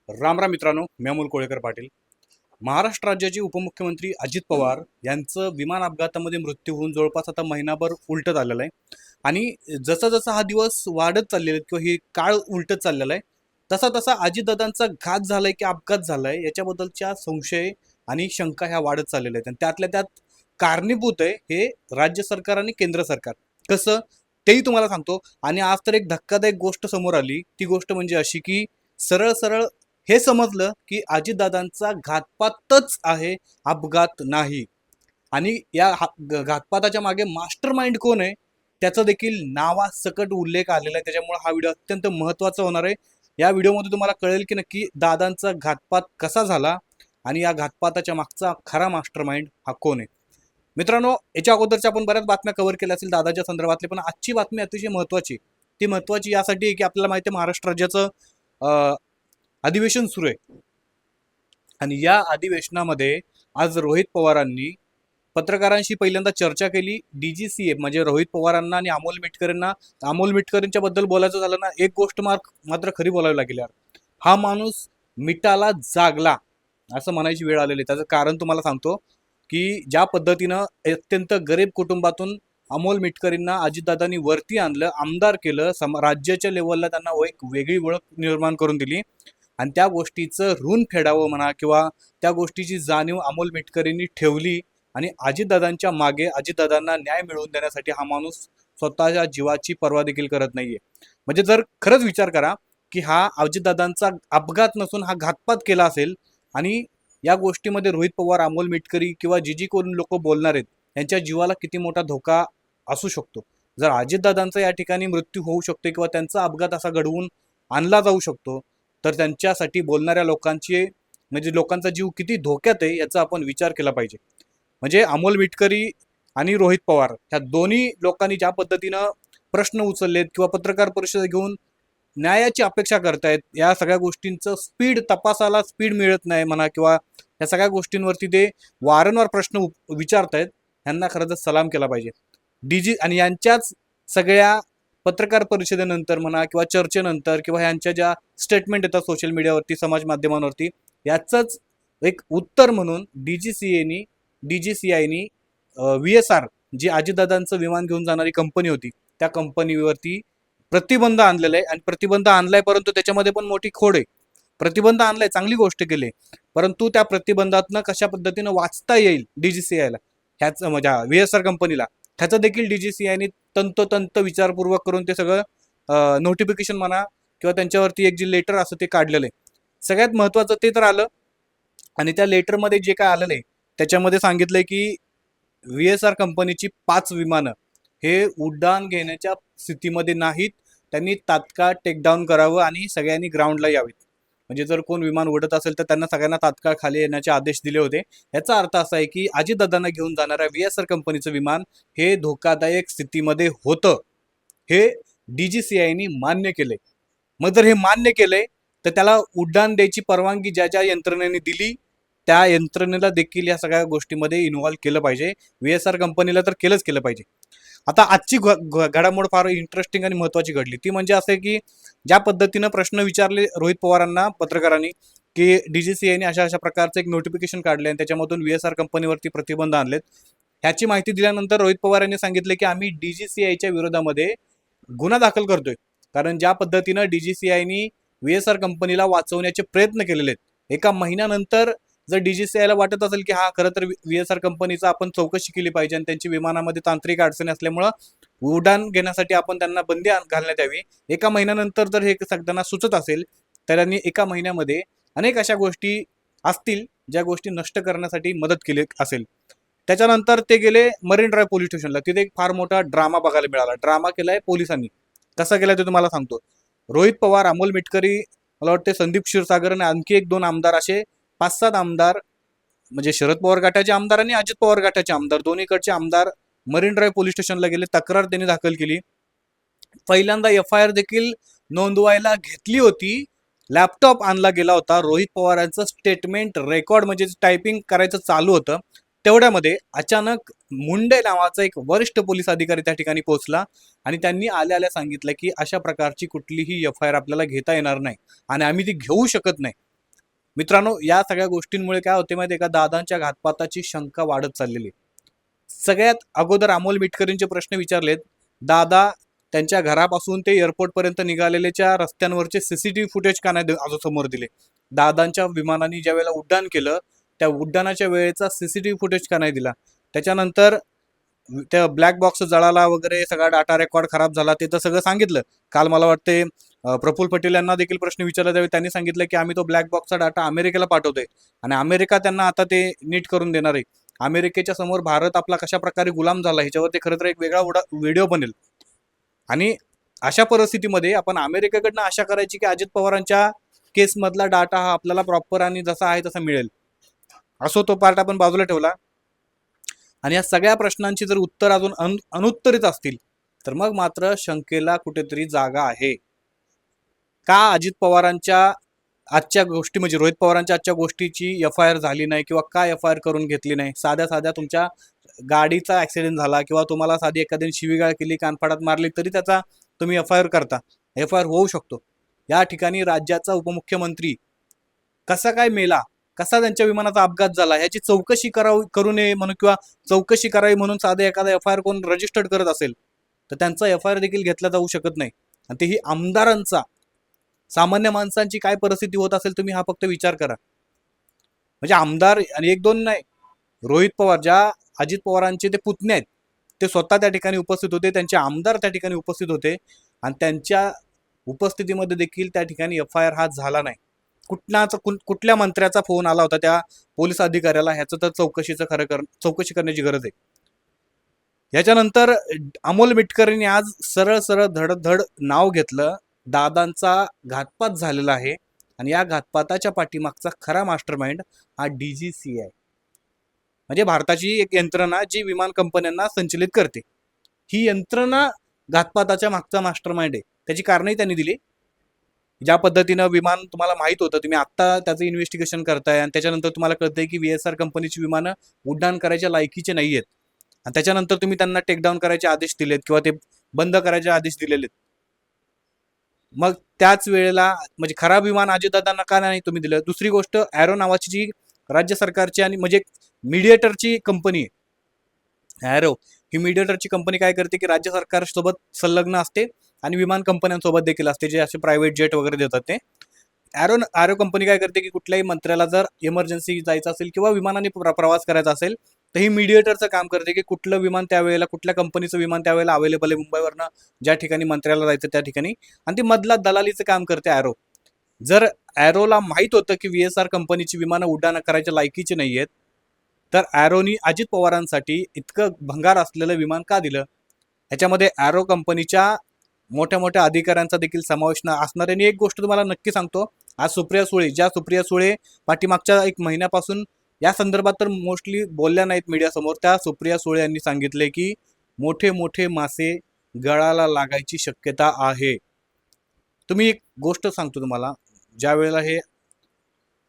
राम राम मित्रांनो, मी अमोल कोळेकर पाटील. महाराष्ट्र राज्याचे उपमुख्यमंत्री अजित पवार यांचं विमान अपघातामध्ये मृत्यू होऊन जवळपास आता महिनाभर उलटत आलेलं आहे. आणि जसा जसा हा दिवस वाढत चाललेला आहे किंवा ही काळ उलटत चाललेला आहे, तसा तसा अजितदादांचा घात झालाय की अपघात झालाय याच्याबद्दलच्या संशय आणि शंका ह्या वाढत चाललेल्या आहेत. आणि त्यातल्या त्यात कारणीभूत आहे हे राज्य सरकार आणि केंद्र सरकार. कसं तेही तुम्हाला सांगतो. आणि आज तर एक धक्कादायक गोष्ट समोर आली. ती गोष्ट म्हणजे अशी की सरळ सरळ हे समजलं की अजितदादांचा घातपातच आहे, अपघात नाही. आणि या घातपाताच्या मागे मास्टर माइंड कोण आहे त्याचा देखील नावासकट उल्लेख आलेला आहे. त्याच्यामुळे हा व्हिडिओ अत्यंत महत्त्वाचा होणार आहे. या व्हिडिओमध्ये तुम्हाला कळेल की नक्की दादांचा घातपात कसा झाला आणि या घातपाताच्या मागचा खरा मास्टर माइंड हा कोण आहे. मित्रांनो, याच्या अगोदरच्या आपण बऱ्याच बातम्या कव्हर केल्या असतील दादाच्या संदर्भातले, पण आजची बातमी अतिशय महत्त्वाची. ती महत्त्वाची यासाठी आहे की आपल्याला माहिती आहे महाराष्ट्र राज्याचं अधिवेशन सुरू आहे. आणि या अधिवेशनामध्ये आज रोहित पवारांनी पत्रकारांशी पहिल्यांदा चर्चा केली. डीजीसीए म्हणजे रोहित पवारांना आणि अमोल मिटकरींना. अमोल मिटकरींच्या बद्दल बोलायचं झालं ना, एक गोष्ट मात्र खरी बोलावी लागेल यार. हा माणूस मिटाला जागला असं म्हणायची वेळ आलेली. त्याचं कारण तुम्हाला सांगतो की ज्या पद्धतीनं अत्यंत गरीब कुटुंबातून अमोल मिटकरींना अजितदादांनी वरती आणलं, आमदार केलं, राज्याच्या लेवलला त्यांना एक वेगळी ओळख निर्माण करून दिली. आणि त्या गोष्टीचं ऋण फेडावं म्हणा किंवा त्या गोष्टीची जाणीव अमोल मिटकरींनी ठेवली. आणि अजितदादांच्या मागे अजितदादांना न्याय मिळवून देण्यासाठी हा माणूस स्वतःच्या जीवाची पर्वा देखील करत नाहीये. म्हणजे जर खरंच विचार करा की हा अजितदादांचा अपघात नसून हा घातपात केला असेल आणि या गोष्टीमध्ये रोहित पवार, अमोल मिटकरी किंवा जी कोण लोक बोलणार आहेत यांच्या जीवाला किती मोठा धोका असू शकतो. जर अजितदादांचा या ठिकाणी मृत्यू होऊ शकतो किंवा त्यांचा अपघात असा घडवून आणला जाऊ शकतो, तर त्यांच्यासाठी बोलणाऱ्या लोकांची म्हणजे लोकांचा जीव किती धोक्यात आहे याचा आपण विचार केला पाहिजे. म्हणजे अमोल मिटकरी आणि रोहित पवार ह्या दोन्ही लोकांनी ज्या पद्धतीनं प्रश्न उचललेत किंवा पत्रकार परिषद घेऊन न्यायाची अपेक्षा करतायत, या सगळ्या गोष्टींचं स्पीड, तपासाला स्पीड मिळत नाही म्हणा किंवा या सगळ्या गोष्टींवरती ते वारंवार प्रश्न विचारतायत, ह्यांना खरंच सलाम केला पाहिजे. आणि यांच्याच सगळ्या पत्रकार परिषदेनंतर म्हणा किंवा चर्चेनंतर किंवा ह्यांच्या ज्या स्टेटमेंट येतात सोशल मीडियावरती, समाज माध्यमांवरती, याचंच एक उत्तर म्हणून डीजीसीआयनी VSR जी अजितदादांचं विमान घेऊन जाणारी कंपनी होती त्या कंपनीवरती प्रतिबंध आणलेला आहे. आणि प्रतिबंध आणलाय, परंतु त्याच्यामध्ये पण मोठी खोड आहे. प्रतिबंध आणलाय, चांगली गोष्ट केली, परंतु त्या प्रतिबंधातनं कशा पद्धतीनं वाचता येईल डीजीसीआयला, ह्याच म्हणजे VSR कंपनीला, ह्याचं देखील डीजीसीआयनी तंतोतंत विचारपूर्वक करून ते सगळं नोटिफिकेशन म्हणा किंवा त्यांच्यावरती एक जे लेटर असं ते काढलेलं आहे. सगळ्यात महत्त्वाचं ते तर आलं. आणि त्या लेटरमध्ये जे काय आलेलं आहे त्याच्यामध्ये सांगितलंय की VSR कंपनीची 5 विमानं हे उड्डाण घेण्याच्या स्थितीमध्ये नाहीत. त्यांनी तात्काळ टेकडाऊन करावं आणि सगळ्यांनी ग्राउंडला यावेत. म्हणजे जर कोण विमान उडत असेल तर त्यांना सगळ्यांना तात्काळ खाली येण्याचे आदेश दिले होते. याचा अर्थ असा आहे की अजितदादांना घेऊन जाणाऱ्या VSR कंपनीचं विमान हे धोकादायक स्थितीमध्ये होतं, हे डीजीसीआयनी मान्य केले. मग जर हे मान्य केलंय तर त्याला उड्डाण द्यायची परवानगी ज्या ज्या यंत्रणेने दिली त्या यंत्रणेला देखील या सगळ्या गोष्टीमध्ये इन्व्हॉल्व केलं पाहिजे. VSR कंपनीला तर केलं पाहिजे. आता आजची घडामोड फार इंटरेस्टिंग आणि महत्त्वाची घडली. ती म्हणजे असं की ज्या पद्धतीनं प्रश्न विचारले रोहित पवारांना पत्रकारांनी की डीजीसीआयने अशा अशा प्रकारचं एक नोटिफिकेशन काढले आणि त्याच्यामधून VSR कंपनीवरती प्रतिबंध आणलेत, ह्याची माहिती दिल्यानंतर रोहित पवार यांनी सांगितले की आम्ही डीजीसीआयच्या विरोधामध्ये गुन्हा दाखल करतोय. कारण ज्या पद्धतीनं डीजीसीआयनी VSR कंपनीला वाचवण्याचे प्रयत्न केलेले आहेत, एका महिन्यानंतर जर डीजीसीआयला वाटत असेल की हा खरं तर VSR कंपनीचा आपण चौकशी केली पाहिजे आणि त्यांची विमानामध्ये तांत्रिक अडचणी असल्यामुळं उड्डाण घेण्यासाठी आपण त्यांना बंदी घालण्यात यावी, एका महिन्यानंतर जर हे त्यांना सुचत असेल तर त्यांनी एका महिन्यामध्ये अनेक अशा गोष्टी असतील ज्या गोष्टी नष्ट करण्यासाठी मदत केली असेल. त्याच्यानंतर ते गेले मरीन ड्राईव्ह पोलीस स्टेशनला. तिथे एक फार मोठा ड्रामा बघायला मिळाला. ड्रामा केलाय पोलिसांनी. कसा केलाय ते तुम्हाला सांगतो. रोहित पवार, अमोल मिटकरी, मला वाटते संदीप क्षीरसागर आणि आणखी 1-2 आमदार, असे 5-7 आमदार, म्हणजे शरद पवार गटाचे आमदार आणि अजित पवार गटाचे आमदार, दोन्हीकडचे आमदार मरीन ड्राईव्ह पोलीस स्टेशनला गेले. तक्रार त्यांनी दाखल केली. पहिल्यांदा FIR देखील नोंदवायला घेतली होती. लॅपटॉप आणला गेला होता. रोहित पवारांचं स्टेटमेंट रेकॉर्ड म्हणजे टायपिंग करायचं चालू होतं. तेवढ्यामध्ये अचानक मुंडे नावाचा एक वरिष्ठ पोलीस अधिकारी त्या ठिकाणी पोहोचला आणि त्यांनी आल्या आल्या सांगितलं की अशा प्रकारची कुठलीही FIR आपल्याला घेता येणार नाही आणि आम्ही ती घेऊ शकत नाही. मित्रांनो, या सगळ्या गोष्टींमुळे काय होते माहिती आहे का, दादांच्या घातपाताची शंका वाढत चाललेली. सगळ्यात अगोदर अमोल मिटकरींचे प्रश्न विचारलेत. दादा त्यांच्या घरापासून ते एअरपोर्टपर्यंत निघालेल्याच्या रस्त्यांवरचे सीसीटीव्ही फुटेज का नाही अजून समोर दिले? दादांच्या विमानाने ज्या वेळेला उड्डाण केलं, त्या उड्डाणाच्या वेळेचा सीसीटीव्ही फुटेज का नाही दिला? त्याच्यानंतर त्या ब्लॅक बॉक्स जळाला वगैरे, सगळा डाटा रेकॉर्ड खराब झाला, ते तर सगळं सांगितलं. काल मला वाटते प्रफुल्ल पटेल यांना देखील प्रश्न विचारला, त्यावेळी त्यांनी सांगितलं की आम्ही तो ब्लॅक बॉक्सचा डाटा अमेरिकेला पाठवतोय आणि अमेरिका त्यांना आता ते नीट करून देणार आहे. अमेरिकेच्या समोर भारत आपला कशा प्रकारे गुलाम झाला ह्याच्यावरती खरं तर एक वेगळा व्हिडिओ बनेल. आणि अशा परिस्थितीमध्ये आपण अमेरिकेकडनं आशा करायची की अजित पवारांच्या केसमधला डाटा हा आपल्याला प्रॉपर आणि जसा आहे तसा मिळेल. असो, तो पार्ट आपण बाजूला ठेवला. आणि या सगळ्या प्रश्नांची जर उत्तर अजून अनुत्तरित असतील तर मग मात्र शंकेला कुठेतरी जागा आहे. का अजित पवारांच्या आजच्या गोष्टी म्हणजे रोहित पवारांच्या आजच्या गोष्टीची FIR झाली नाही किंवा का FIR करून घेतली नाही? साध्या साध्या तुमच्या गाडीचा ऍक्सिडेंट झाला किंवा तुम्हाला साधी एखाद्याने शिवीगाळ केली, कानफाडात मारली, तरी त्याचा तुम्ही FIR करता. FIR होऊ शकतो. या ठिकाणी राज्याचा उपमुख्यमंत्री कसा काय मेला, कसा त्यांच्या विमानाचा अपघात झाला ह्याची चौकशी करू नये म्हणून किंवा चौकशी करावी म्हणून साधे एखादा FIR कोण रजिस्टर्ड करत असेल तर त्यांचा FIR देखील घेतला जाऊ शकत नाही. आणि तेही आमदारांचा. सामान्य माणसांची काय परिस्थिती होत असेल तुम्ही हा फक्त विचार करा. म्हणजे आमदार आणि एक दोन नाही, रोहित पवार ज्या अजित पवारांचे ते पुतणे आहेत ते स्वतः त्या ठिकाणी उपस्थित होते, त्यांचे आमदार त्या ठिकाणी उपस्थित होते आणि त्यांच्या उपस्थितीमध्ये देखील त्या ठिकाणी FIR हा झाला नाही. कुठल्या मंत्र्याचा फोन आला होता त्या पोलीस अधिकाऱ्याला ह्याचं तर चौकशी करण्याची गरज आहे. याच्यानंतर अमोल मिटकरींनी आज सरळ सरळ धडधड नाव घेतलं. दादांचा घातपात झालेला आहे आणि या घातपाताच्या पाठीमागचा खरा मास्टरमाइंड हा DGCA आहे. म्हणजे भारताची एक यंत्रणा जी विमान कंपन्यांना संचलित करते. ही यंत्रणा घातपाताच्या मागचा मास्टरमाइंड आहे. त्याची कारणंही त्यांनी दिली. ज्या पद्धतीनं विमान तुम्हाला माहित होतं, तुम्ही आत्ता त्याचं इन्व्हेस्टिगेशन करताय आणि त्याच्यानंतर तुम्हाला कळतंय की VSR कंपनीची विमानं उड्डाण करायच्या लायकीचे नाही आहेत आणि त्याच्यानंतर तुम्ही त्यांना टेकडाऊन करायचे आदेश दिलेत किंवा ते बंद करायचे आदेश दिलेले. मग त्याच वेळेला म्हणजे खराब विमान अजितदादांना का नाही तुम्ही दिलं? दुसरी गोष्ट, ॲरो नावाची जी राज्य सरकारची आणि म्हणजे मीडिएटरची कंपनी आहे ॲरो, ही मीडिएटरची कंपनी काय करते की राज्य सरकारसोबत संलग्न असते आणि विमान कंपन्यांसोबत देखील असते, जे असे प्रायव्हेट जेट वगैरे देतात ते. ॲरो कंपनी काय करते की कुठल्याही मंत्र्याला जर इमर्जन्सी जायचं असेल किंवा विमानाने प्रवास करायचा असेल तर ही मीडिएटरचं काम करते की कुठलं विमान त्यावेळेला, कुठल्या कंपनीचं विमान त्यावेळेला अवेलेबल आहे मुंबईवरनं ज्या ठिकाणी मंत्र्याला जायचं त्या ठिकाणी, आणि ती मधला दलालीचं काम करते ॲरो. जर ॲरोला माहीत होतं की VSR कंपनीची विमानं उड्डाण करायच्या लायकीची नाही आहेत तर ॲरोनी अजित पवारांसाठी इतकं भंगार असलेलं विमान का दिलं? ह्याच्यामध्ये ॲरो कंपनीच्या मोठ्या मोठ्या अधिकाऱ्यांचा देखील समावेश असणार आहे. आणि एक गोष्ट तुम्हाला नक्की सांगतो, आज सुप्रिया सुळे पाठीमागच्या एक महिन्यापासून या संदर्भात तर मोस्टली बोलल्या नाहीत मीडियासमोर, त्या सुप्रिया सुळे यांनी सांगितले की मोठे मोठे मासे गळाला लागायची शक्यता आहे. तुम्ही एक गोष्ट सांगतो तुम्हाला, ज्या वेळेला ही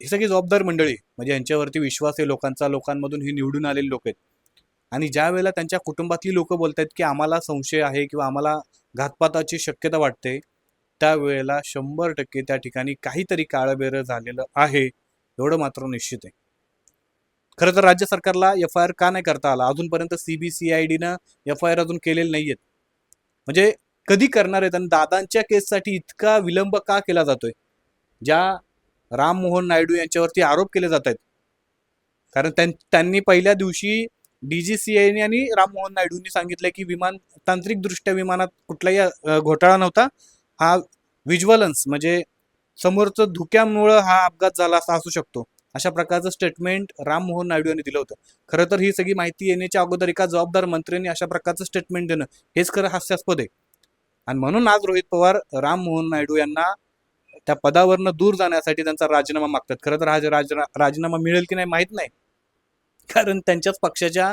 सगळी जबाबदार मंडळी म्हणजे यांच्यावरती विश्वास आहे लोकांचा, लोकांमधून ही निवडून आलेली लोक आहेत आणि ज्या वेळेला त्यांच्या कुटुंबातली लोक बोलतात की आम्हाला संशय आहे किंवा आम्हाला घातपाताची शक्यता वाटते, त्यावेळेला 100% त्या ठिकाणी काहीतरी काळबेरं झालेलं आहे, एवढं मात्र निश्चित आहे. खरं तर राज्य सरकारला FIR का नाही करता आला अजूनपर्यंत? CBCIDनं FIR अजून केलेले नाहीयेत. म्हणजे कधी करणार आहेत? आणि दादांच्या केससाठी इतका विलंब का केला जातोय? ज्या राम मोहन नायडू यांच्यावरती आरोप केले जात आहेत, कारण त्यांनी पहिल्या दिवशी DGCA आणि राम मोहन नायडूंनी सांगितलं की तांत्रिकदृष्ट्या विमानात कुठलाही घोटाळा नव्हता, हा व्हिज्युअलन्स म्हणजे समोरचं धुक्यामुळं हा अपघात झाला असा असू शकतो, अशा प्रकारचं स्टेटमेंट राम मोहन नायडू यांनी दिलं होतं. खरं तर ही सगळी माहिती येण्याच्या अगोदर एका जबाबदार मंत्र्यांनी अशा प्रकारचं स्टेटमेंट देणं हेच खरं हास्यास्पद आहे. आणि म्हणून आज रोहित पवार राम मोहन नायडू यांना त्या पदावरनं दूर जाण्यासाठी त्यांचा राजीनामा मागतात. खरं तर हा राजीनामा मिळेल की नाही माहीत नाही, कारण त्यांच्याच पक्षाच्या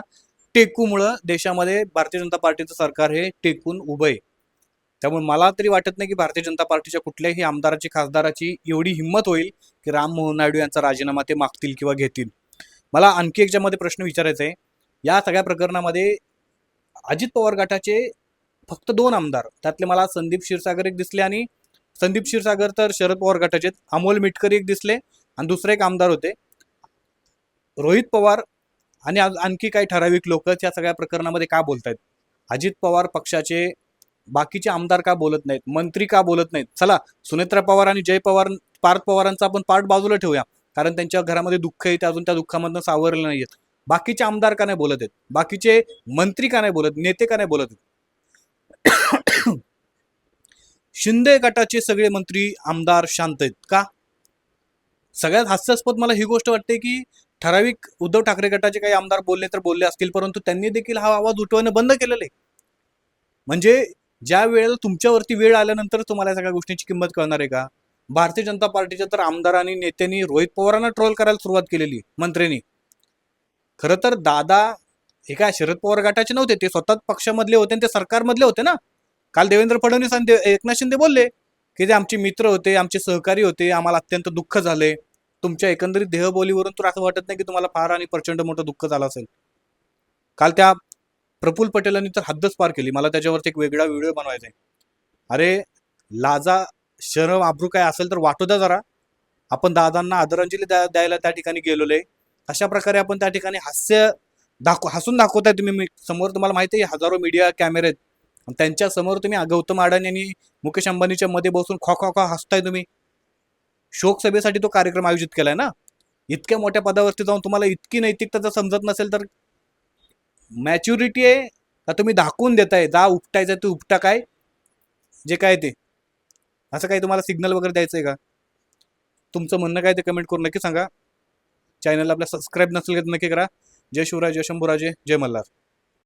टेकूमुळं देशामध्ये भारतीय जनता पार्टीचं सरकार हे टेकून उभं आहे. त्यामुळे मला तरी वाटत नाही की भारतीय जनता पार्टीच्या कुठल्याही आमदाराची, खासदाराची एवढी हिंमत होईल की राम मोहन नायडू यांचा राजीनामा ते मागतील किंवा घेतील. मला आणखी एकच्यामध्ये प्रश्न विचारायचा आहे. या सगळ्या प्रकरणामध्ये अजित पवार गटाचे फक्त 2 आमदार, त्यातले मला संदीप क्षीरसागर एक दिसले आणि संदीप क्षीरसागर तर शरद पवार गटाचे, अमोल मिटकरी एक दिसले आणि दुसरे एक आमदार होते रोहित पवार आणि आणखी काही ठराविक लोक त्या सगळ्या प्रकरणामध्ये का बोलतायत. अजित पवार पक्षाचे बाकीचे आमदार का बोलत नाहीत, मंत्री का बोलत नाहीत. चला, सुनेत्रा पवार आणि जय पवार, पार्थ पवारांचा आपण पार्ट बाजूला ठेवूया, कारण त्यांच्या घरामध्ये दुःख आहे, ते अजून त्या दुःखामधनं सावरले नाहीयेत. बाकीचे आमदार का नाही बोलत आहेत, बाकीचे मंत्री का नाही बोलत, नेते का नाही बोलत आहेत. शिंदे गटाचे सगळे मंत्री आमदार शांत आहेत का? सगळ्यात हास्यास्पद मला ही गोष्ट वाटते की ठराविक उद्धव ठाकरे गटाचे काही आमदार बोलले तर बोलले असतील, परंतु त्यांनी देखील हा आवाज उठवणं बंद केलेलं आहे. म्हणजे ज्या वेळेला तुमच्यावरती वेळ आल्यानंतर तुम्हाला या सगळ्या गोष्टींची किंमत कळणार आहे का? भारतीय जनता पार्टीच्या तर आमदारांनी नेत्यांनी रोहित पवारांना ट्रोल करायला सुरुवात केलेली मंत्र्यांनी. खरं तर दादा हे काय शरद पवार गटाचे नव्हते, ते स्वतः पक्षामधले होते आणि ते सरकारमधले होते ना. काल देवेंद्र फडणवीस आणि एकनाथ शिंदे बोलले की ते आमचे मित्र होते, आमचे सहकारी होते, आम्हाला अत्यंत दुःख झाले. तुमच्या एकंदरीत देहबोलीवरून तर असं वाटत नाही की तुम्हाला फार आणि प्रचंड मोठं दुःख झालं असेल. काल त्या प्रफुल्ल पटेलांनी तर हद्दच पार केली. मला त्याच्यावरती एक वेगळा व्हिडिओ बनवायचा आहे. अरे लाजा शरम आब्रू काय असेल तर वाटू द्या जरा. आपण दादांना आदरांजली द्यायला त्या ठिकाणी गेलेलो आहे. अशा प्रकारे आपण त्या ठिकाणी हसून दाखवताय तुम्ही. समोर तुम्हाला माहिती आहे हजारो मीडिया कॅमेरे आहेत, त्यांच्या समोर तुम्ही गौतम अडाणी आणि मुकेश अंबानीच्या मध्ये बसून खो खो खो हसताय तुम्ही. शोकसभेसाठी तो कार्यक्रम आयोजित केलाय ना. इतक्या मोठ्या पदावरती जाऊन तुम्हाला इतकी नैतिकता जर समजत नसेल तर मॅच्युरिटी आहे का तुम्ही दाखवून देताय? जा उपटायचं ते उपटा, काय जे काय ते, असं काही तुम्हाला सिग्नल वगैरे द्यायचं आहे का? तुमचं म्हणणं काय ते कमेंट करून नक्की सांगा. चॅनलला आपल्या सबस्क्राईब नसेल तर नक्की करा. जय शिवराय, जय शंभूराजे, जय मल्हार.